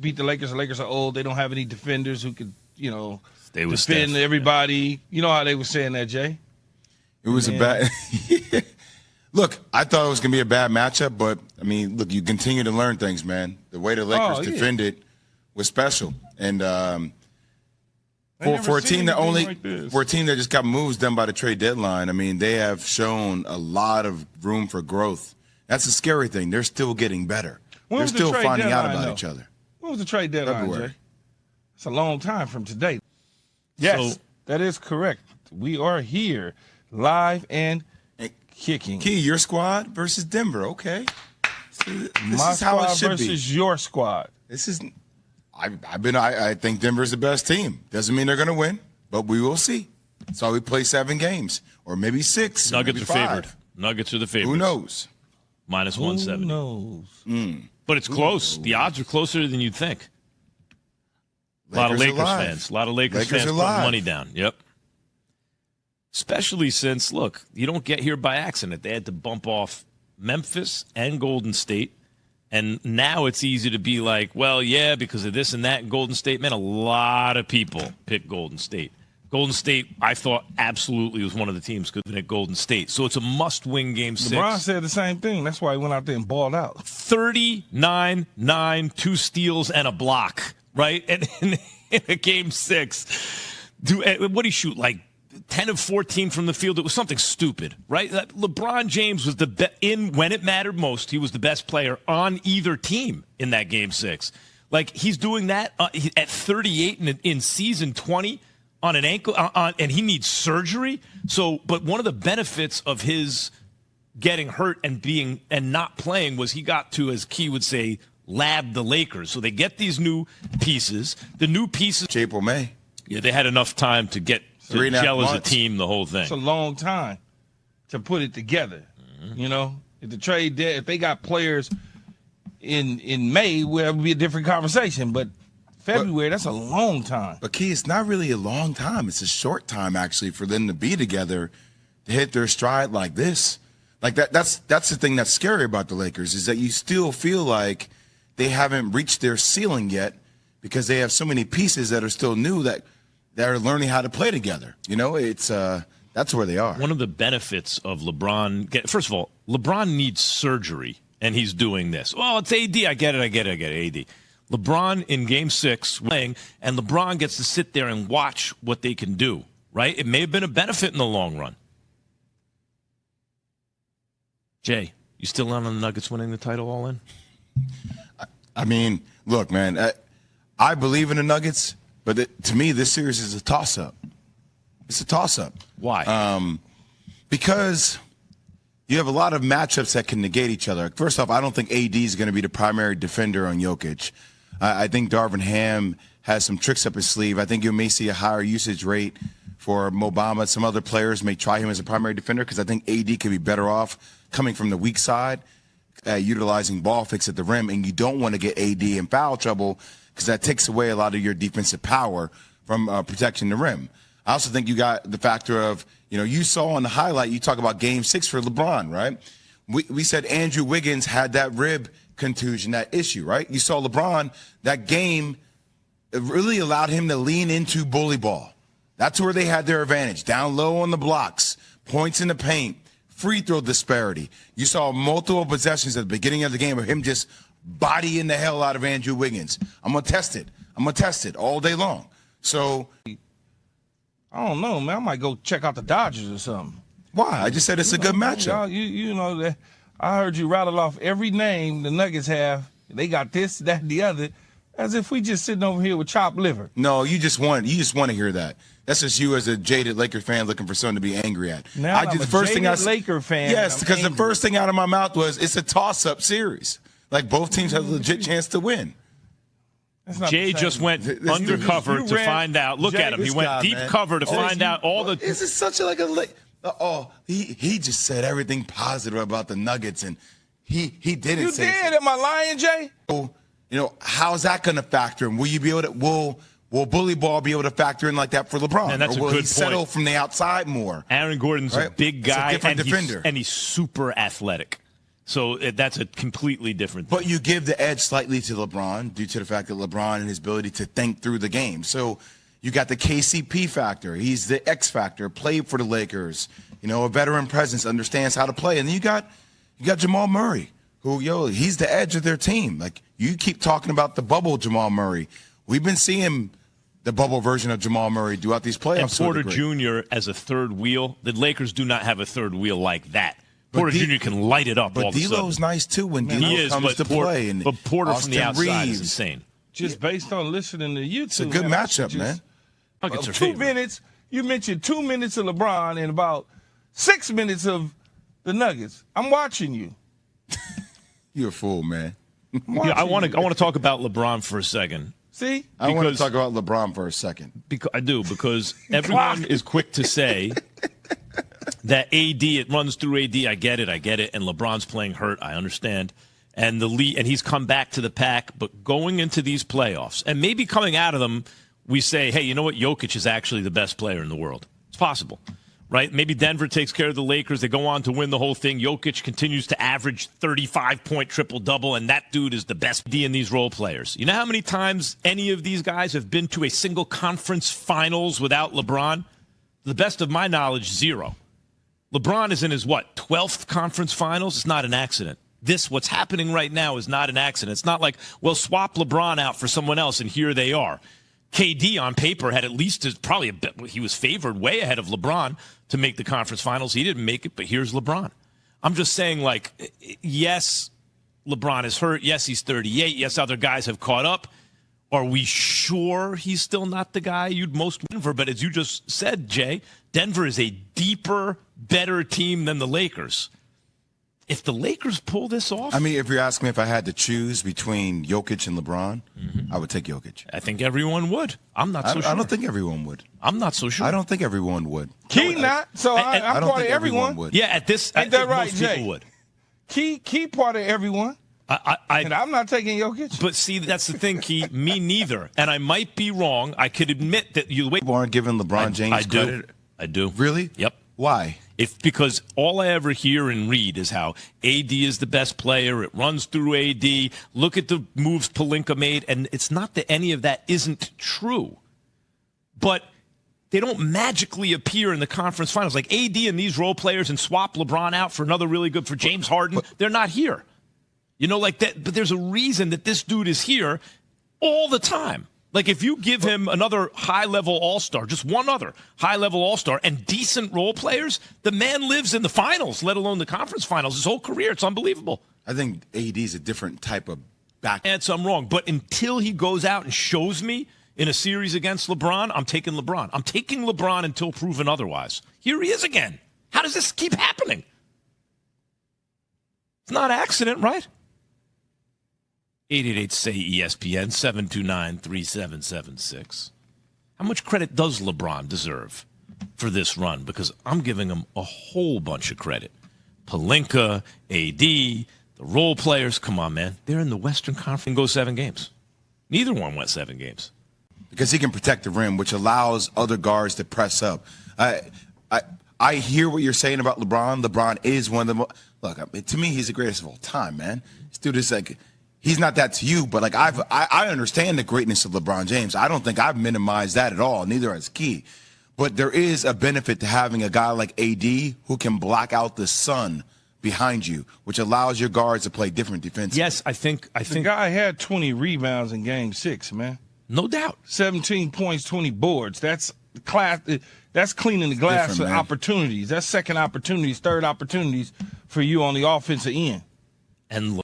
beat the Lakers. The Lakers are old. They don't have any defenders who could, defend Steph. everybody. You know how they were saying that, Jay? It was a bad – look, I thought it was going to be a bad matchup, but, I mean, look, you continue to learn things, man. The way the Lakers defended was special. And for a team that just got moves done by the trade deadline, I mean, they have shown a lot of room for growth. That's the scary thing. They're still getting better. They're still finding out about each other. When was the trade deadline, February. Jay? It's a long time from today. Yes, So, that is correct. We are here, live and kicking. Key, your squad versus Denver. Okay. This My is how it squad should versus be. your squad. This is I think Denver's the best team. Doesn't mean they're going to win, but we will see. So we play 7 games or maybe 6. Nuggets maybe are 5. favored. Nuggets are the favorites. Who knows? Minus Who 170. knows? But it's close. The odds are closer than you'd think. A lot of Lakers fans. A lot of Lakers fans putting money down. Yep. Especially since, look, you don't get here by accident. They had to bump off Memphis and Golden State. And now it's easy to be like, well, yeah, because of this and that in Golden State. Man, a lot of people pick Golden State. Golden State, I thought, absolutely was one of the teams could win at Golden State. So it's a must-win game 6. LeBron said the same thing. That's why he went out there and balled out. 39-9, 2 steals, and a block, right? And in a game 6, what did he shoot, like 10 of 14 from the field? It was something stupid, right? LeBron James was when it mattered most, he was the best player on either team in that game 6. Like, he's doing that at 38 in season 20 on an ankle, and he needs surgery. So, but one of the benefits of his getting hurt and not playing was he got to, as Key would say, lab the Lakers. So they get these new pieces. The new pieces, April, May. Yeah, they had enough time to get to gel as a team, the whole thing. It's a long time to put it together. Mm-hmm. If they got players in May, well, it would be a different conversation. But February, that's a long time. But, Key, it's not really a long time. It's a short time, actually, for them to be together, to hit their stride like this. Like, that's the thing that's scary about the Lakers, is that you still feel like they haven't reached their ceiling yet because they have so many pieces that are still new that are learning how to play together. It's that's where they are. One of the benefits of LeBron, first of all, LeBron needs surgery, and he's doing this. Well, it's AD. I get it, AD. LeBron in Game 6 playing, and LeBron gets to sit there and watch what they can do, right? It may have been a benefit in the long run. Jay, you still on the Nuggets winning the title all in? I mean, look, man, I believe in the Nuggets, but to me, this series is a toss-up. It's a toss-up. Why? Because you have a lot of matchups that can negate each other. First off, I don't think AD is going to be the primary defender on Jokic. I think Darvin Ham has some tricks up his sleeve. I think you may see a higher usage rate for Mo Bamba. Some other players may try him as a primary defender because I think AD could be better off coming from the weak side, utilizing ball fakes at the rim, and you don't want to get AD in foul trouble because that takes away a lot of your defensive power from protecting the rim. I also think you got the factor of, you saw on the highlight, you talk about Game 6 for LeBron, right? We said Andrew Wiggins had that rib contusion, that issue, right? You saw LeBron, that game, it really allowed him to lean into bully ball. That's where they had their advantage. Down low on the blocks, points in the paint, free throw disparity. You saw multiple possessions at the beginning of the game of him just bodying the hell out of Andrew Wiggins. I'm going to test it all day long. So I don't know, man. I might go check out the Dodgers or something. Why? I just said it's a good matchup. You know that I heard you rattle off every name the Nuggets have. They got this, that, and the other, as if we just sitting over here with chopped liver. No, you just want to hear that. That's just you as a jaded Laker fan looking for something to be angry at. Now I'm a jaded Laker fan. Yes, because the first thing out of my mouth was it's a toss-up series. Like both teams have a legit chance to win. Jay just went undercover to find out. Look at him. He went deep cover to find out all the. This is such he just said everything positive about the Nuggets, and he didn't. You say did. Am I lying, Jay? So, how's that going to factor in? Will you be able to? Will bully ball be able to factor in like that for LeBron? And that's or will a good he settle point. from the outside more? Aaron Gordon's a big guy, and defender, and he's super athletic. So that's a completely different thing. But you give the edge slightly to LeBron due to the fact that LeBron and his ability to think through the game. So you got the KCP factor. He's the X factor, played for the Lakers, a veteran presence, understands how to play. And then you got Jamal Murray, who, he's the edge of their team. Like, you keep talking about the bubble Jamal Murray. We've been seeing the bubble version of Jamal Murray throughout these playoffs. And Porter Jr. as a third wheel. The Lakers do not have a third wheel like that. Porter Jr. can light it up all of a sudden. But D'Lo's nice, too, when D'Lo comes to play. And but Porter Austin from the outside Reeves. is insane. Just based on listening to you two. It's a good matchup, man. Nuggets are 2 favored. minutes. You mentioned 2 minutes of LeBron and about 6 minutes of the Nuggets. I'm watching you. You're a fool, man. Yeah, I want to talk about LeBron for a second. See? I want to talk about LeBron for a second. Because everyone is quick to say that AD, it runs through AD. I get it. And LeBron's playing hurt. I understand. And he's come back to the pack. But going into these playoffs, and maybe coming out of them, we say, hey, you know what? Jokic is actually the best player in the world. It's possible, right? Maybe Denver takes care of the Lakers. They go on to win the whole thing. Jokic continues to average 35-point triple-double, and that dude is the best D in these role players. You know how many times any of these guys have been to a single conference finals without LeBron? To the best of my knowledge, 0. LeBron is in his, 12th conference finals? It's not an accident. What's happening right now is not an accident. It's not like, well, swap LeBron out for someone else, and here they are. KD on paper had at least he was favored way ahead of LeBron to make the conference finals. He didn't make it, but here's LeBron. I'm just saying, yes, LeBron is hurt. Yes, he's 38. Yes, other guys have caught up. Are we sure he's still not the guy you'd most win for? But as you just said, Jay, Denver is a deeper, better team than the Lakers. If the Lakers pull this off... I mean, if you're asking me if I had to choose between Jokic and LeBron, I would take Jokic. I think everyone would. I'm not so sure. I don't think everyone would. I'm not so sure. I don't think everyone would. Key not. So I'm don't part of think everyone. would. Yeah, I think right, most Jay? people would. Key part of everyone. And I'm not taking Jokic. But see, that's the thing, Key. Me neither. And I might be wrong. I could admit that you wait. People aren't giving LeBron James credit. I do. Really? Yep. Why? Because all I ever hear and read is how AD is the best player. It runs through AD. Look at the moves Pelinka made. And it's not that any of that isn't true. But they don't magically appear in the conference finals. Like AD and these role players and swap LeBron out for another really good for James Harden. They're not here. Like that. But there's a reason that this dude is here all the time. Like, if you give him another high-level all-star, just one other high-level all-star, and decent role players, the man lives in the finals, let alone the conference finals, his whole career. It's unbelievable. I think AD is a different type of back. And I'm wrong. But until he goes out and shows me in a series against LeBron, I'm taking LeBron. I'm taking LeBron until proven otherwise. Here he is again. How does this keep happening? It's not an accident, right? 888-SAY-ESPN, 729-3776. How much credit does LeBron deserve for this run? Because I'm giving him a whole bunch of credit. Pelinka, AD, the role players. Come on, man. They're in the Western Conference and go 7 games. Neither one went 7 games. Because he can protect the rim, which allows other guards to press up. I hear what you're saying about LeBron. LeBron is one of the look, to me, he's the greatest of all time, man. This dude is like... He's not that to you, but I understand the greatness of LeBron James. I don't think I've minimized that at all, neither has Key. But there is a benefit to having a guy like AD who can block out the sun behind you, which allows your guards to play different defense. Yes, I think the guy had 20 rebounds in Game 6, man. No doubt. 17 points, 20 boards. That's class. That's cleaning the glass for opportunities. That's second opportunities, third opportunities for you on the offensive end. And